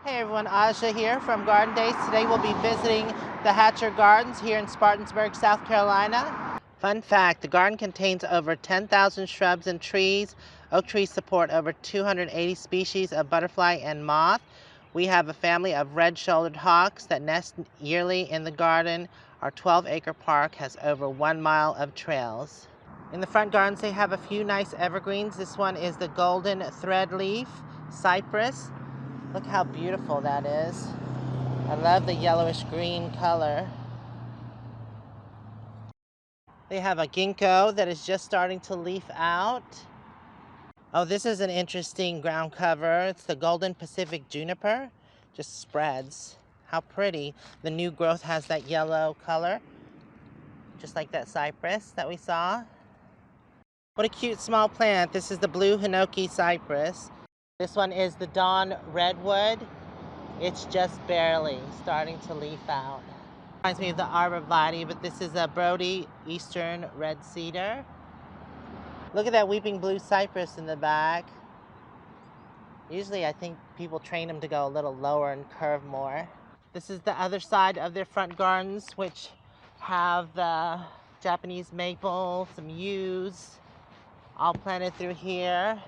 Hey everyone, Aja here from Garden Days. Today we'll be visiting the Hatcher Gardens here in Spartanburg, South Carolina. Fun fact, the garden contains over 10,000 shrubs and trees. Oak trees support over 280 species of butterfly and moth. We have a family of red-shouldered hawks that nest yearly in the garden. Our 12-acre park has over 1 mile of trails. In the front gardens they have a few nice evergreens. This one is the golden threadleaf cypress. Look how beautiful that is. I love the yellowish green color. They have a ginkgo that is just starting to leaf out. Oh, this is an interesting ground cover. It's the golden Pacific juniper. Just spreads. How pretty. The new growth has that yellow color, just like that cypress that we saw. What a cute small plant. This is the blue hinoki cypress. This one is the dawn redwood. It's just barely starting to leaf out. Reminds me of the arborvitae, but this is a Brody Eastern red cedar. Look at that weeping blue cypress in the back. Usually I think people train them to go a little lower and curve more. This is the other side of their front gardens, which have the Japanese maple, some yews, all planted through here.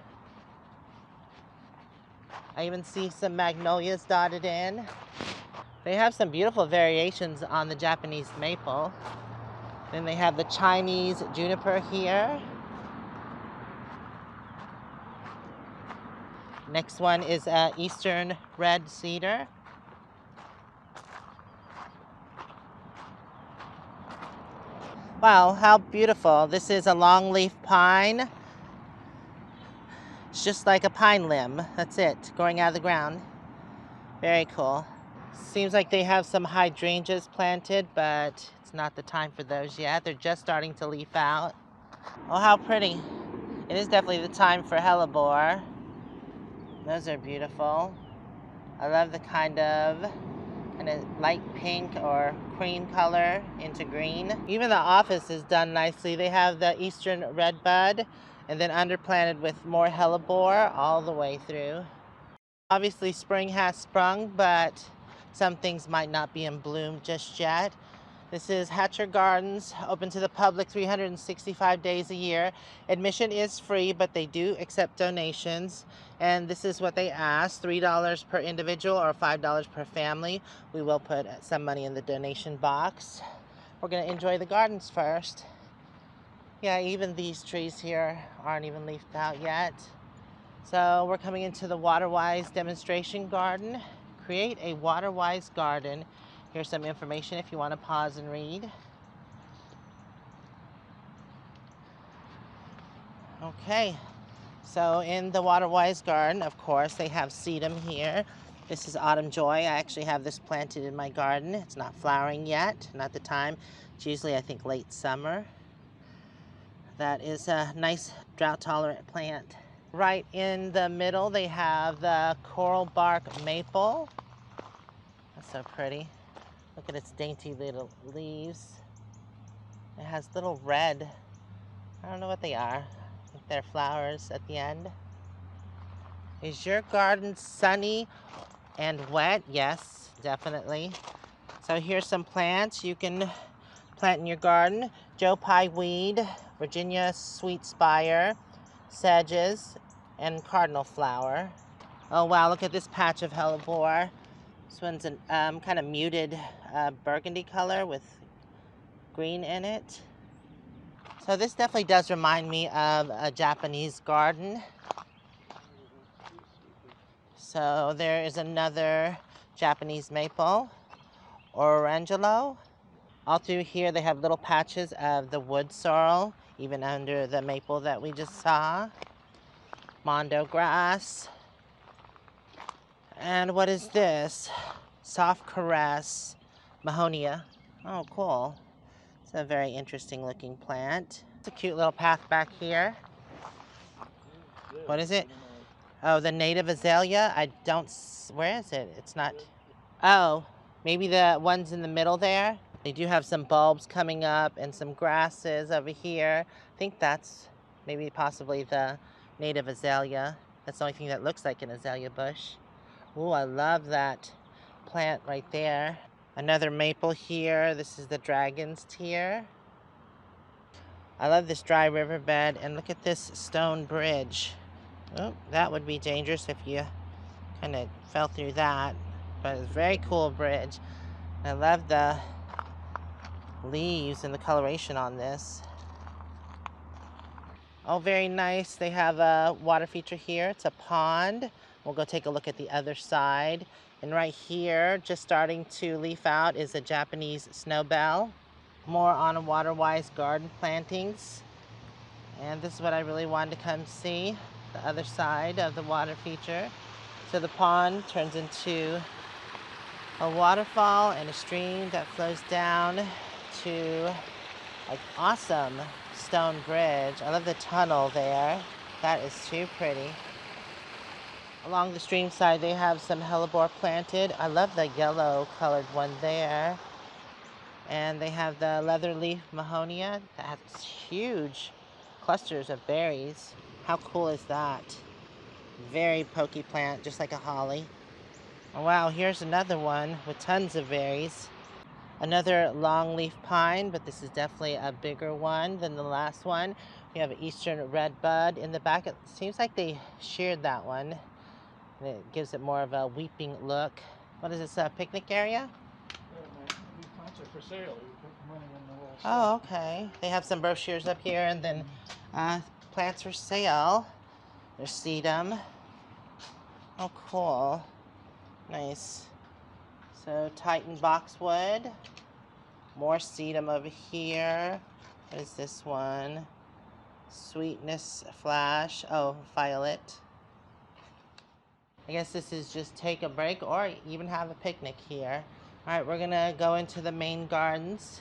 I even see some magnolias dotted in. They have some beautiful variations on the Japanese maple. Then they have the Chinese juniper here. Next one is Eastern red cedar. Wow, how beautiful. This is a longleaf pine. It's just like a pine limb. That's it, growing out of the ground. Very cool. Seems like they have some hydrangeas planted, but it's not the time for those yet. They're just starting to leaf out. Oh, how pretty. It is definitely the time for hellebore. Those are beautiful. I love the kind of light pink or cream color into green. Even the office is done nicely. They have the Eastern redbud and then underplanted with more hellebore all the way through. Obviously spring has sprung, but some things might not be in bloom just yet. This is Hatcher Gardens, open to the public 365 days a year. Admission is free, but they do accept donations. And this is what they ask, $3 per individual or $5 per family. We will put some money in the donation box. We're gonna enjoy the gardens first. Yeah, even these trees here aren't even leafed out yet. So we're coming into the Waterwise demonstration garden. Create a Waterwise garden. Here's some information if you want to pause and read. Okay, so in the Waterwise garden, of course, they have sedum here. This is Autumn Joy. I actually have this planted in my garden. It's not flowering yet, not the time. It's usually, I think, late summer. That is a nice drought-tolerant plant. Right in the middle, they have the coral bark maple. That's so pretty. Look at its dainty little leaves. It has little red, I don't know what they are. I think they're flowers at the end. Is your garden sunny and wet? Yes, definitely. So here's some plants you can plant in your garden. Joe Pye weed, Virginia sweet spire, sedges, and cardinal flower. Oh wow, look at this patch of hellebore. This one's a kind of muted burgundy color with green in it. So this definitely does remind me of a Japanese garden. So there is another Japanese maple, Orangelo. All through here they have little patches of the wood sorrel, even under the maple that we just saw. Mondo grass. And what is this? Soft caress, Mahonia. Oh, cool. It's a very interesting looking plant. It's a cute little path back here. What is it? Oh, the native azalea. I don't, where is it? It's not, oh, maybe the ones in the middle there. They do have some bulbs coming up and some grasses over here. I think that's maybe possibly the native azalea. That's the only thing that looks like an azalea bush. Ooh, I love that plant right there. Another maple here. This is the dragon's tear. I love this dry riverbed, and look at this stone bridge. Oh, that would be dangerous if you kind of fell through that, but it's a very cool bridge. I love the leaves and the coloration on this. Oh, very nice. They have a water feature here. It's a pond. We'll go take a look at the other side. And right here, just starting to leaf out, is a Japanese snowbell. More on a Waterwise garden plantings. And this is what I really wanted to come see, the other side of the water feature. So the pond turns into a waterfall and a stream that flows down to an awesome stone bridge. I love the tunnel there. That is too pretty. Along the stream side, they have some hellebore planted. I love the yellow colored one there. And they have the leather leaf mahonia. That's huge clusters of berries. How cool is that? Very pokey plant, just like a holly. Oh, wow, here's another one with tons of berries. Another longleaf pine, but this is definitely a bigger one than the last one. We have an eastern redbud in the back. It seems like they sheared that one. It gives it more of a weeping look. What is this, a picnic area? These plants are for sale. You put money in the wall. Oh, okay. They have some brochures up here, and then plants for sale. There's sedum. Oh, cool. Nice. So Titan boxwood. More sedum over here. What is this one? Sweetness flash. Oh, violet. I guess this is just take a break or even have a picnic here. All right, we're gonna go into the main gardens.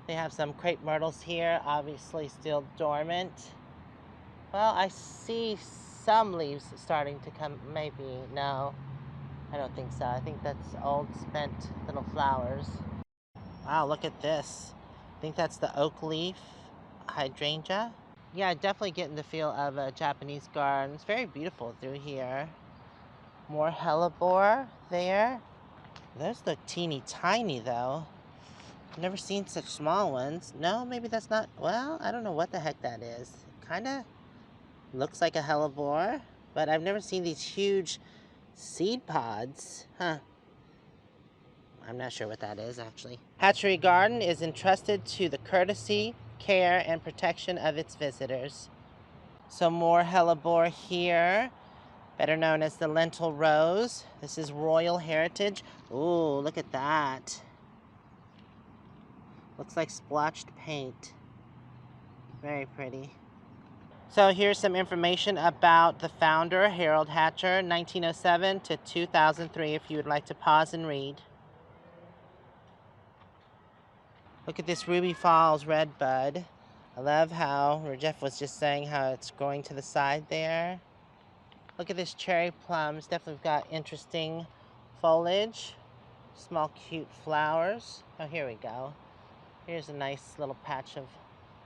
They have some crepe myrtles here, obviously still dormant. Well, I see some leaves starting to come, maybe, no. I don't think so. I think that's old spent little flowers. Wow, look at this. I think that's the oak leaf hydrangea. Yeah, definitely getting the feel of a Japanese garden. It's very beautiful through here. More hellebore there. Those look teeny tiny though. I've never seen such small ones. No, maybe that's not, well, I don't know what the heck that is. Kinda looks like a hellebore, but I've never seen these huge seed pods. Huh. I'm not sure what that is, actually. Hatchery Garden is entrusted to the courtesy, care, and protection of its visitors. So more hellebore here, better known as the lentil rose. This is Royal Heritage. Ooh, look at that. Looks like splotched paint. Very pretty. So here's some information about the founder, Harold Hatcher, 1907 to 2003, if you would like to pause and read. Look at this Ruby Falls redbud. I love how, or Jeff was just saying how it's growing to the side there. Look at this cherry plums. Definitely got interesting foliage. Small cute flowers. Oh, here we go. Here's a nice little patch of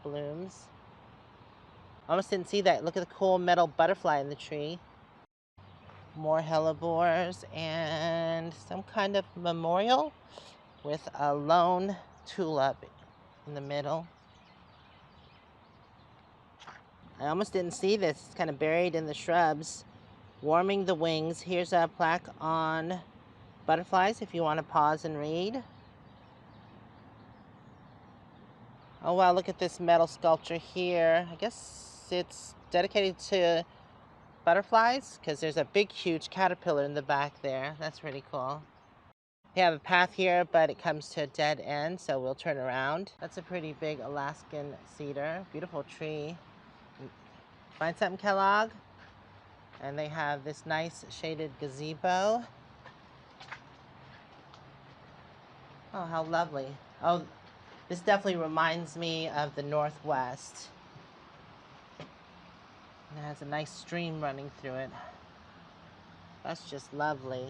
blooms. Almost didn't see that. Look at the cool metal butterfly in the tree. More hellebores and some kind of memorial with a lone tulip in the middle. I almost didn't see this. It's kind of buried in the shrubs. Warming the wings. Here's a plaque on butterflies if you want to pause and read. Oh wow, look at this metal sculpture here. I guess it's dedicated to butterflies because there's a big huge caterpillar in the back there. That's really cool. We have a path here, but it comes to a dead end, so we'll turn around. That's a pretty big Alaskan cedar. Beautiful tree. Find something, Kellogg? And they have this nice shaded gazebo. Oh, how lovely. Oh, this definitely reminds me of the Northwest. It has a nice stream running through it. That's just lovely.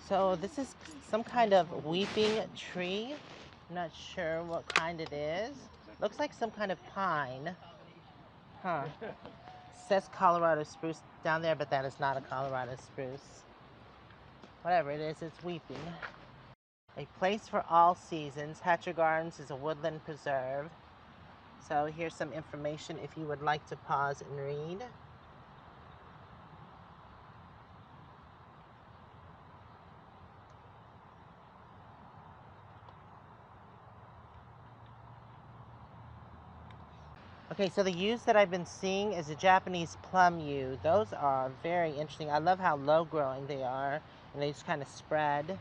So this is some kind of weeping tree. I'm not sure what kind it is. Looks like some kind of pine. Huh. says Colorado spruce down there, but that is not a Colorado spruce. Whatever it is, it's weeping. A place for all seasons. Hatcher Gardens is a woodland preserve. So here's some information if you would like to pause and read. Okay, so the yews that I've been seeing is a Japanese plum yew. Those are very interesting. I love how low growing they are, and they just kind of spread.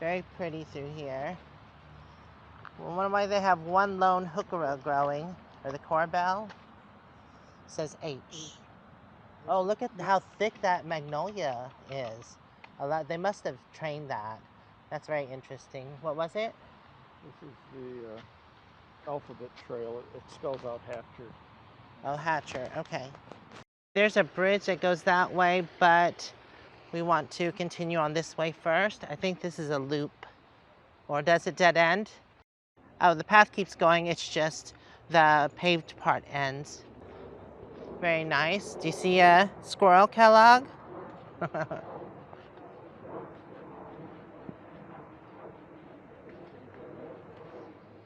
Very pretty through here. Well, I wonder why they have one lone heuchera growing, or the corbel. It says H. Oh, look at how thick that magnolia is. They must have trained that. That's very interesting. What was it? This is the alphabet trail. It spells out Hatcher. Oh, Hatcher. Okay. There's a bridge that goes that way, but we want to continue on this way first. I think this is a loop. Or does it dead end? Oh, the path keeps going. It's just the paved part ends. Very nice. Do you see a squirrel, Kellogg?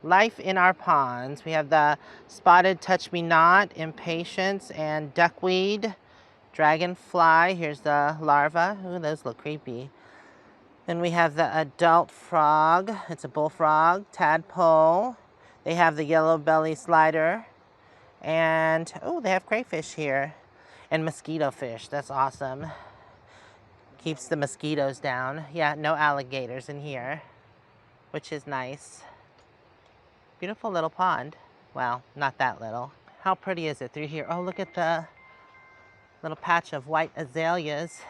Life in our ponds. We have the spotted touch-me-not, impatiens, and duckweed, dragonfly. Here's the larva. Ooh, those look creepy. Then we have the adult frog. It's a bullfrog, tadpole. They have the yellow belly slider. And, oh, they have crayfish here. And mosquito fish. That's awesome. Keeps the mosquitoes down. Yeah, no alligators in here, which is nice. Beautiful little pond. Well, not that little. How pretty is it through here? Oh, look at the little patch of white azaleas.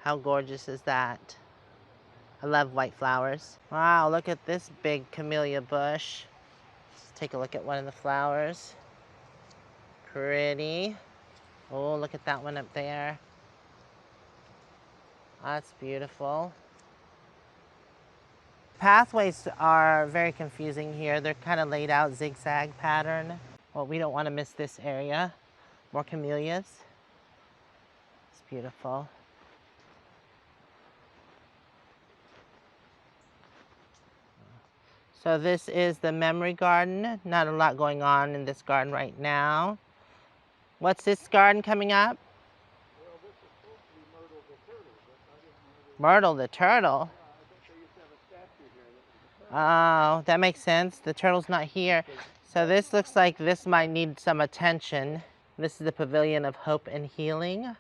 How gorgeous is that? I love white flowers. Wow, look at this big camellia bush. Let's take a look at one of the flowers. Pretty. Oh, look at that one up there. That's beautiful. Pathways are very confusing here. They're kind of laid out zigzag pattern. Well, we don't want to miss this area. More camellias. It's beautiful. So this is the memory garden. Not a lot going on in this garden right now. What's this garden coming up? Well, this is supposed to be Myrtle the turtle, but I didn't know Myrtle the turtle. I think they used to have a statue here that was a turtle. Oh, that makes sense. The turtle's not here. So this looks like this might need some attention. This is the Pavilion of Hope and Healing.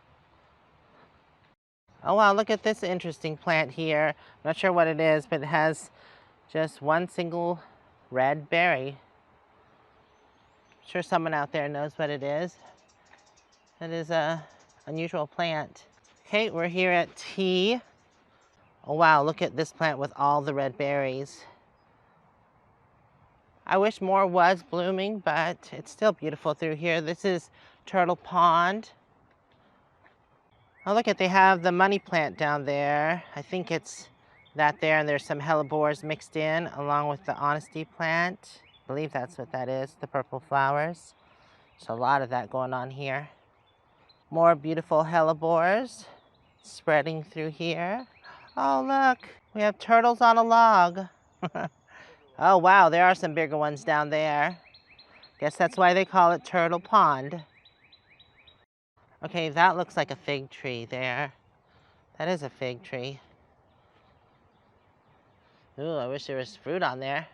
Oh wow, look at this interesting plant here. I'm not sure what it is, but it has just one single red berry. I'm sure someone out there knows what it is. It is a unusual plant. Okay, we're here at T. Oh wow, look at this plant with all the red berries. I wish more was blooming, but it's still beautiful through here. This is Turtle Pond. Oh, look at, they have the money plant down there. I think it's that there, and there's some hellebores mixed in along with the honesty plant. I believe that's what that is, the purple flowers. There's a lot of that going on here. More beautiful hellebores spreading through here. Oh, look, we have turtles on a log. Oh, wow, there are some bigger ones down there. Guess that's why they call it Turtle Pond. Okay, that looks like a fig tree there. That is a fig tree. Ooh, I wish there was fruit on there.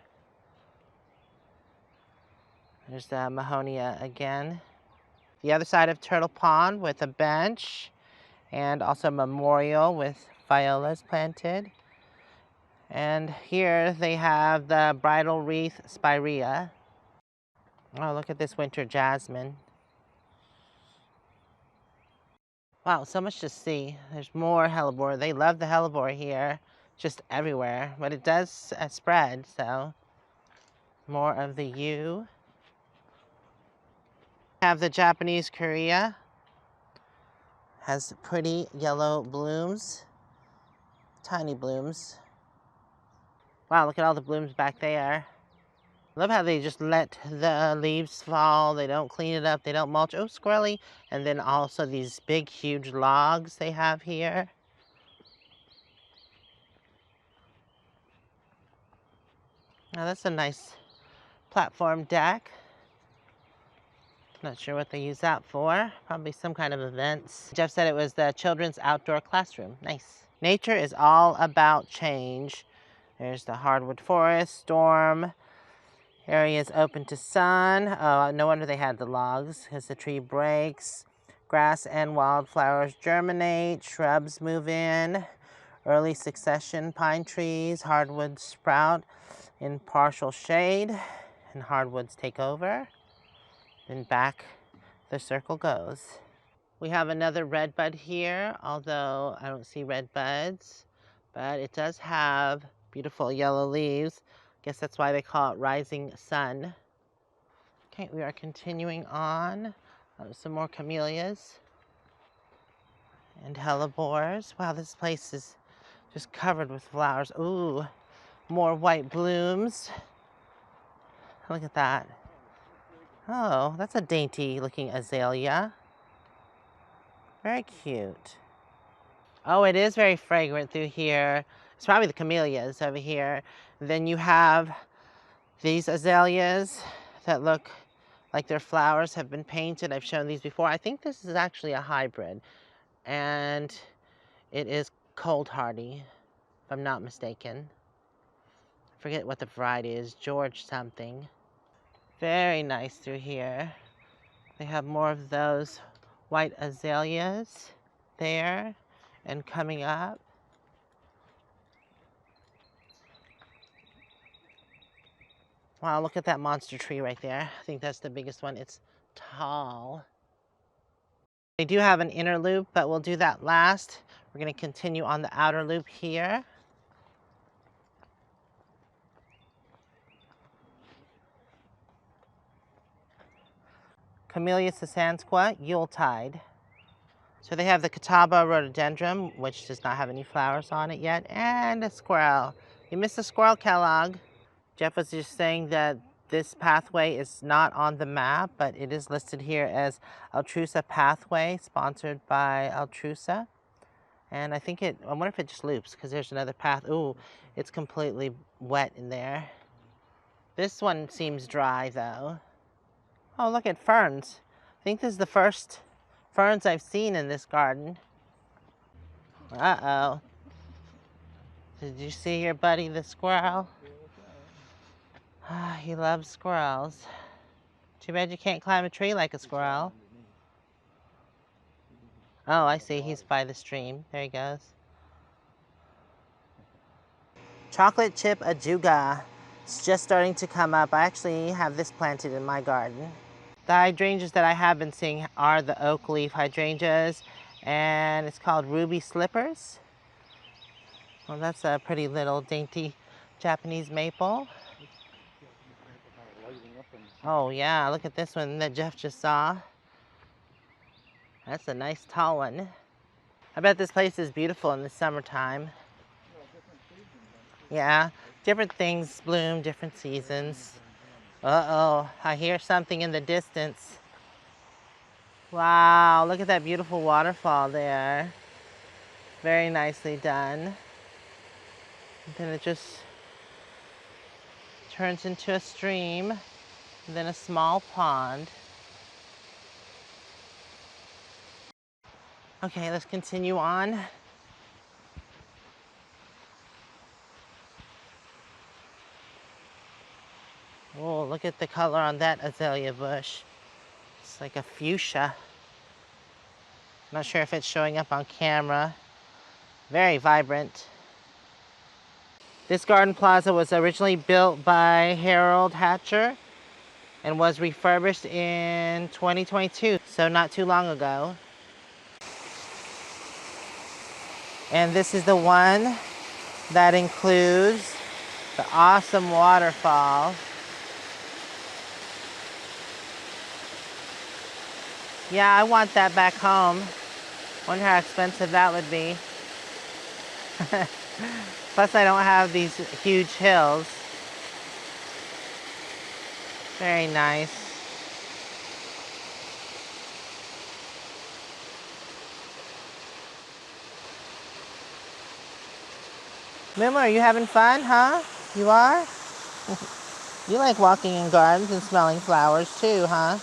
There's the Mahonia again. The other side of Turtle Pond with a bench and also a memorial with violas planted. And here they have the bridal wreath spirea. Oh, look at this winter jasmine. Wow, so much to see. There's more hellebore. They love the hellebore here, just everywhere. But it does spread, so more of the yew. Have the Japanese Korea. Has pretty yellow blooms, tiny blooms. Wow, look at all the blooms back there. Love how they just let the leaves fall. They don't clean it up. They don't mulch. Oh, squirrely. And then also these big, huge logs they have here. Now that's a nice platform deck. Not sure what they use that for. Probably some kind of events. Jeff said it was the children's outdoor classroom. Nice. Nature is all about change. There's the hardwood forest, storm, areas open to sun. Oh, no wonder they had the logs. As the tree breaks, grass and wildflowers germinate, shrubs move in, early succession pine trees, hardwoods sprout in partial shade, and hardwoods take over. Then back the circle goes. We have another redbud here, although I don't see red buds, but it does have beautiful yellow leaves. Guess that's why they call it rising sun. Okay, we are continuing on. Some more camellias and hellebores. Wow, this place is just covered with flowers. Ooh, more white blooms. Look at that. Oh, that's a dainty looking azalea. Very cute. Oh, it is very fragrant through here. It's probably the camellias over here. Then you have these azaleas that look like their flowers have been painted. I've shown these before. I think this is actually a hybrid, and it is cold hardy, if I'm not mistaken. I forget what the variety is, George something. Very nice through here. They have more of those white azaleas there and coming up. Wow, look at that monster tree right there. I think that's the biggest one. It's tall. They do have an inner loop, but we'll do that last. We're going to continue on the outer loop here. Camellia sasansqua, Yuletide. So they have the Catawba rhododendron, which does not have any flowers on it yet, and a squirrel. You missed a squirrel, Kellogg. Jeff was just saying that this pathway is not on the map, but it is listed here as Altrusa Pathway, sponsored by Altrusa. And I wonder if it just loops, because there's another path. Ooh, it's completely wet in there. This one seems dry, though. Oh, look at ferns. I think this is the first ferns I've seen in this garden. Uh-oh. Did you see your buddy, the squirrel? He loves squirrels. Too bad you can't climb a tree like a squirrel. Oh, I see. He's by the stream. There he goes. Chocolate chip ajuga. It's just starting to come up. I actually have this planted in my garden. The hydrangeas that I have been seeing are the oak leaf hydrangeas, and it's called ruby slippers. Well, that's a pretty little dainty Japanese maple. Oh yeah, look at this one that Jeff just saw. That's a nice tall one. I bet this place is beautiful in the summertime. Yeah, different things bloom, different seasons. Uh-oh, I hear something in the distance. Wow, look at that beautiful waterfall there. Very nicely done. And then it just turns into a stream, and then a small pond. Okay, let's continue on. Oh, look at the color on that azalea bush. It's like a fuchsia. Not sure if it's showing up on camera. Very vibrant. This garden plaza was originally built by Harold Hatcher and was refurbished in 2022, so not too long ago. And this is the one that includes the awesome waterfall. Yeah, I want that back home. Wonder how expensive that would be. Plus I don't have these huge hills. Very nice. Mima, are you having fun, huh? You are? You like walking in gardens and smelling flowers too, huh?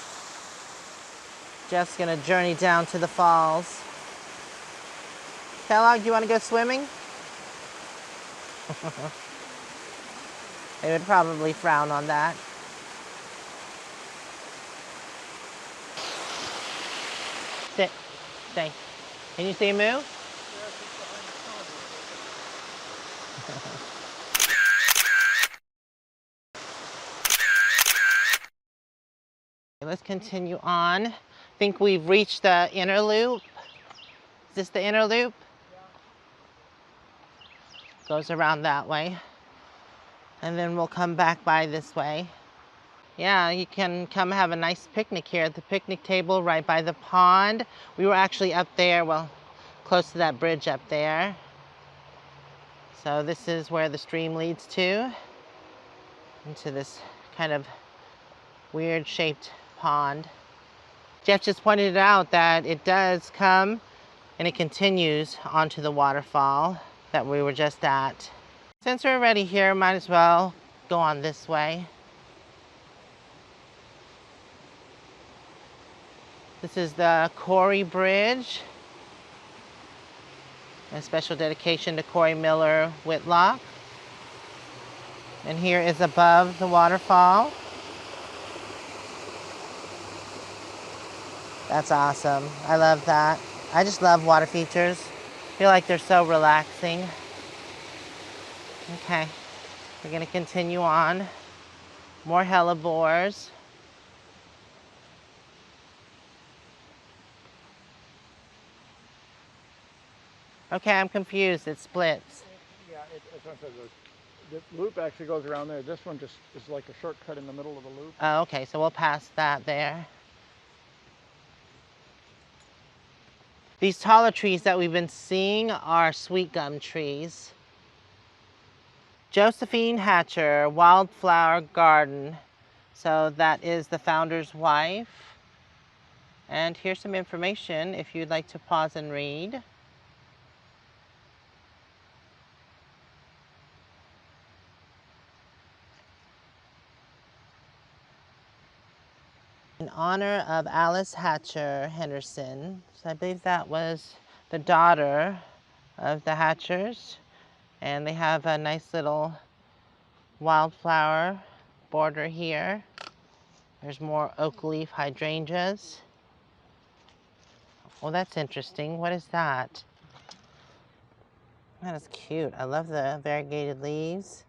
Jeff's gonna journey down to the falls. Kellogg, you wanna go swimming? They would probably frown on that. Sit, stay. Can you see a moo? Let's continue on. I think we've reached the inner loop. Is this the inner loop? Goes around that way. And then we'll come back by this way. Yeah, you can come have a nice picnic here at the picnic table right by the pond. We were actually up there, well, close to that bridge up there. So this is where the stream leads to, into this kind of weird shaped pond. Jeff just pointed out that it does come and it continues onto the waterfall that we were just at. Since we're already here, might as well go on this way. This is the Corey Bridge. A special dedication to Corey Miller Whitlock. And here is above the waterfall. That's awesome. I love that. I just love water features. I feel like they're so relaxing. Okay, we're gonna continue on. More hellebores. Okay, I'm confused. It splits. Yeah, it's what I said, the loop actually goes around there. This one just is like a shortcut in the middle of the loop. Oh, okay, so we'll pass that there. These taller trees that we've been seeing are sweet gum trees. Josephine Hatcher, Wildflower Garden. So that is the founder's wife. And here's some information if you'd like to pause and read. In honor of Alice Hatcher Henderson. So I believe that was the daughter of the Hatchers. And they have a nice little wildflower border here. There's more oak leaf hydrangeas. Oh, that's interesting. What is that? That is cute. I love the variegated leaves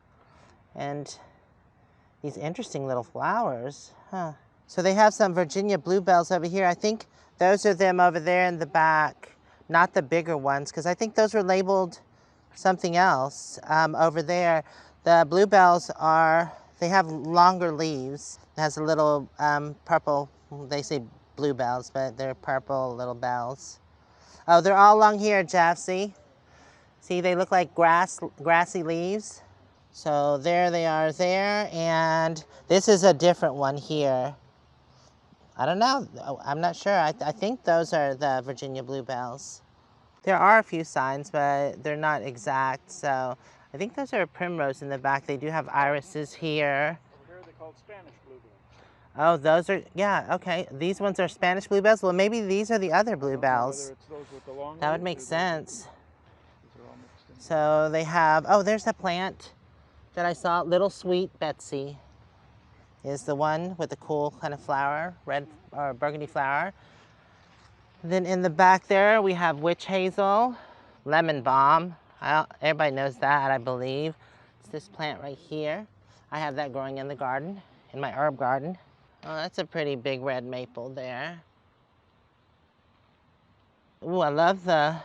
and these interesting little flowers. Huh. So they have some Virginia bluebells over here. I think those are them over there in the back, not the bigger ones, because I think those were labeled something else over there. The bluebells are, they have longer leaves. It has a little purple, they say bluebells, but they're purple little bells. Oh, they're all along here, Jeff, see? See, they look like grassy leaves. So there they are there, and this is a different one here. I don't know, I'm not sure. I think those are the Virginia bluebells. There are a few signs, but they're not exact, so I think those are primrose in the back. They do have irises here. Over here they're called Spanish bluebells. Oh, those are, yeah, okay. These ones are Spanish bluebells. Well, maybe these are the other bluebells. Whether it's those with the long That would leaves make or those sense. these are all mixed in. So they have, oh, there's a plant that I saw. Little Sweet Betsy is the one with the cool kind of flower, red or burgundy flower. Then in the back there, we have witch hazel, lemon balm. Everybody knows that, I believe. It's this plant right here. I have that growing in the garden, in my herb garden. Oh, that's a pretty big red maple there. Ooh, I love the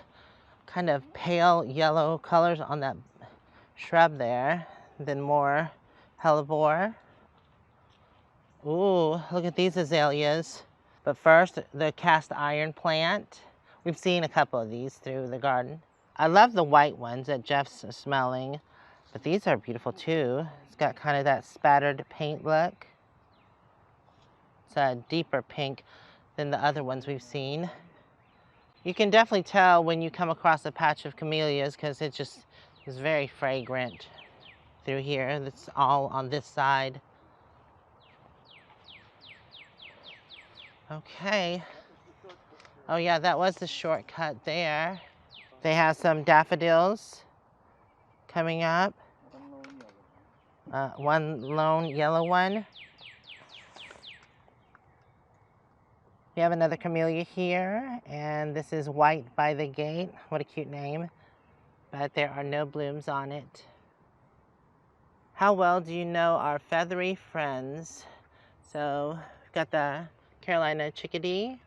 kind of pale yellow colors on that shrub there. Then more hellebore. Ooh, look at these azaleas. But first, the cast iron plant. We've seen a couple of these through the garden. I love the white ones that Jeff's smelling, but these are beautiful too. It's got kind of that spattered paint look. It's a deeper pink than the other ones we've seen. You can definitely tell when you come across a patch of camellias because it just is very fragrant through here. That's all on this side. Okay. Oh yeah, that was the shortcut there. They have some daffodils coming up. One lone yellow one. We have another camellia here, and this is White by the Gate. What a cute name. But there are no blooms on it. How well do you know our feathery friends? So we've got the Carolina chickadee,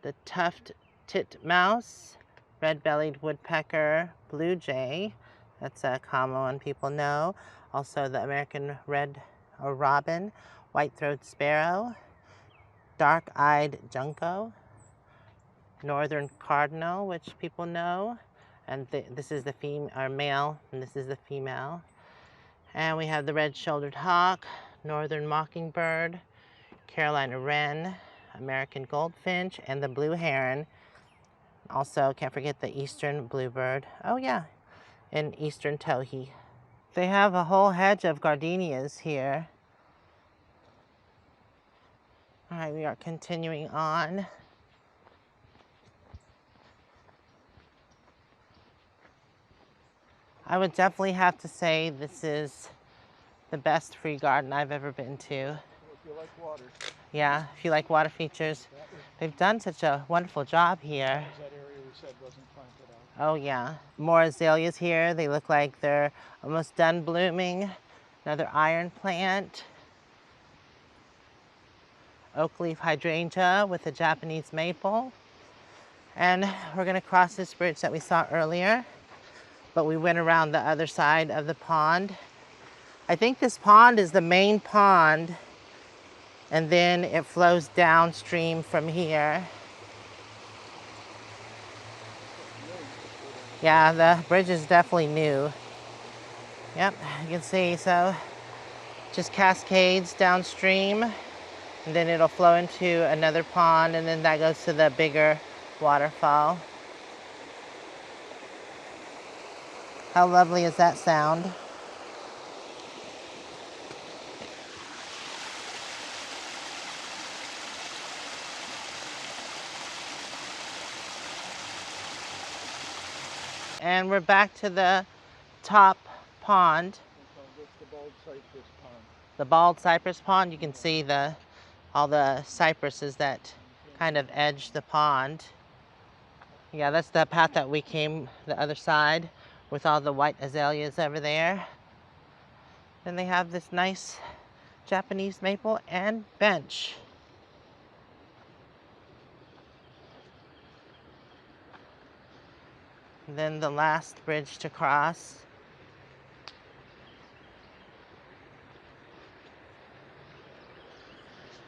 the tuft titmouse, red-bellied woodpecker, blue jay. That's a common one people know. Also the American red robin, white-throated sparrow, dark-eyed junco, northern cardinal, which people know. And this is the male, and this is the female. And we have the red-shouldered hawk, northern mockingbird, Carolina wren, American goldfinch, and the blue heron. Also, can't forget the eastern bluebird. Oh yeah, and eastern towhee. They have a whole hedge of gardenias here. All right, we are continuing on. I would definitely have to say this is the best free garden I've ever been to. If you like water. Yeah, if you like water features. They've done such a wonderful job here. That was that area we said wasn't planted out. Oh yeah. More azaleas here. They look like they're almost done blooming. Another iron plant. Oak leaf hydrangea with a Japanese maple. And we're gonna cross this bridge that we saw earlier, but we went around the other side of the pond. I think this pond is the main pond, and then it flows downstream from here. Yeah, the bridge is definitely new. Yep, you can see, so just cascades downstream, and then it'll flow into another pond, and then that goes to the bigger waterfall. How lovely is that sound? And we're back to the top pond. The bald cypress pond. The bald cypress pond. You can see all the cypresses that kind of edge the pond. Yeah, that's the path that we came the other side with all the white azaleas over there. Then they have this nice Japanese maple and bench. And then the last bridge to cross.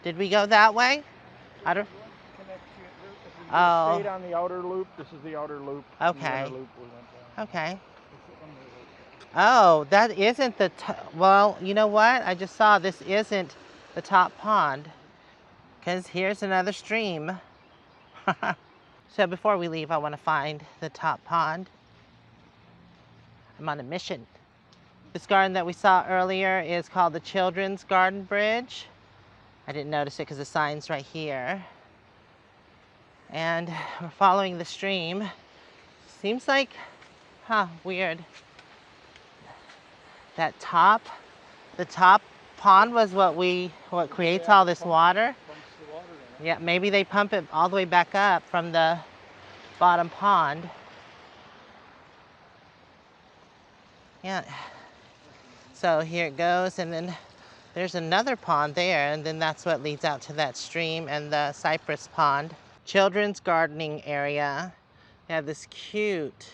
Did we go that way? I don't. Oh. Stayed on the outer loop. This is the outer loop. Okay. The inner loop we went down. Okay. Oh, that isn't the, well, you know what? I just saw this isn't the top pond, because here's another stream. So before we leave, I want to find the top pond. I'm on a mission. This garden that we saw earlier is called the Children's Garden Bridge. I didn't notice it because the sign's right here. And we're following the stream. Seems like, weird. The top pond was what creates all this water. Yeah, maybe they pump it all the way back up from the bottom pond. Yeah. So here it goes, and then there's another pond there, and then that's what leads out to that stream and the cypress pond. Children's gardening area. They have this cute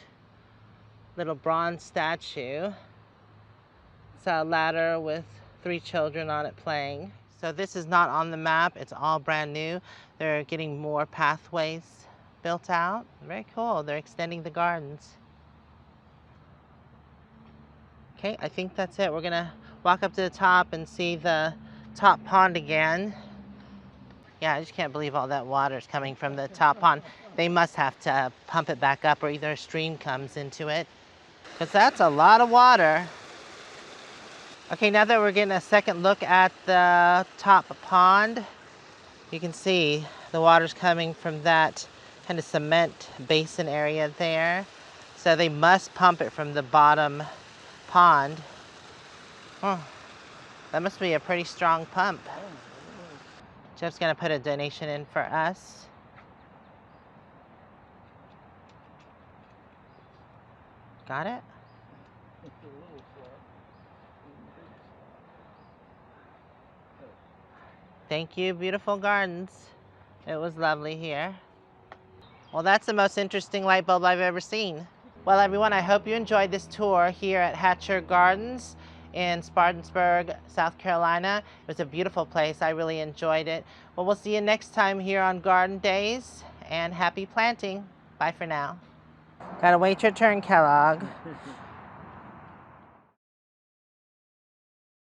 little bronze statue. It's a ladder with 3 children on it playing. So this is not on the map. It's all brand new. They're getting more pathways built out. Very cool. They're extending the gardens. Okay, I think that's it. We're gonna walk up to the top and see the top pond again. Yeah, I just can't believe all that water is coming from the top pond. They must have to pump it back up, or either a stream comes into it, because that's a lot of water. Okay, now that we're getting a second look at the top pond, you can see the water's coming from that kind of cement basin area there. So they must pump it from the bottom pond. Oh, that must be a pretty strong pump. Jeff's gonna put a donation in for us. Got it? Thank you, Beautiful Gardens. It was lovely here. Well, that's the most interesting light bulb I've ever seen. Well, everyone, I hope you enjoyed this tour here at Hatcher Gardens in Spartanburg, South Carolina. It was a beautiful place. I really enjoyed it. Well, we'll see you next time here on Garden Days, and happy planting. Bye for now. Gotta wait your turn, Kellogg.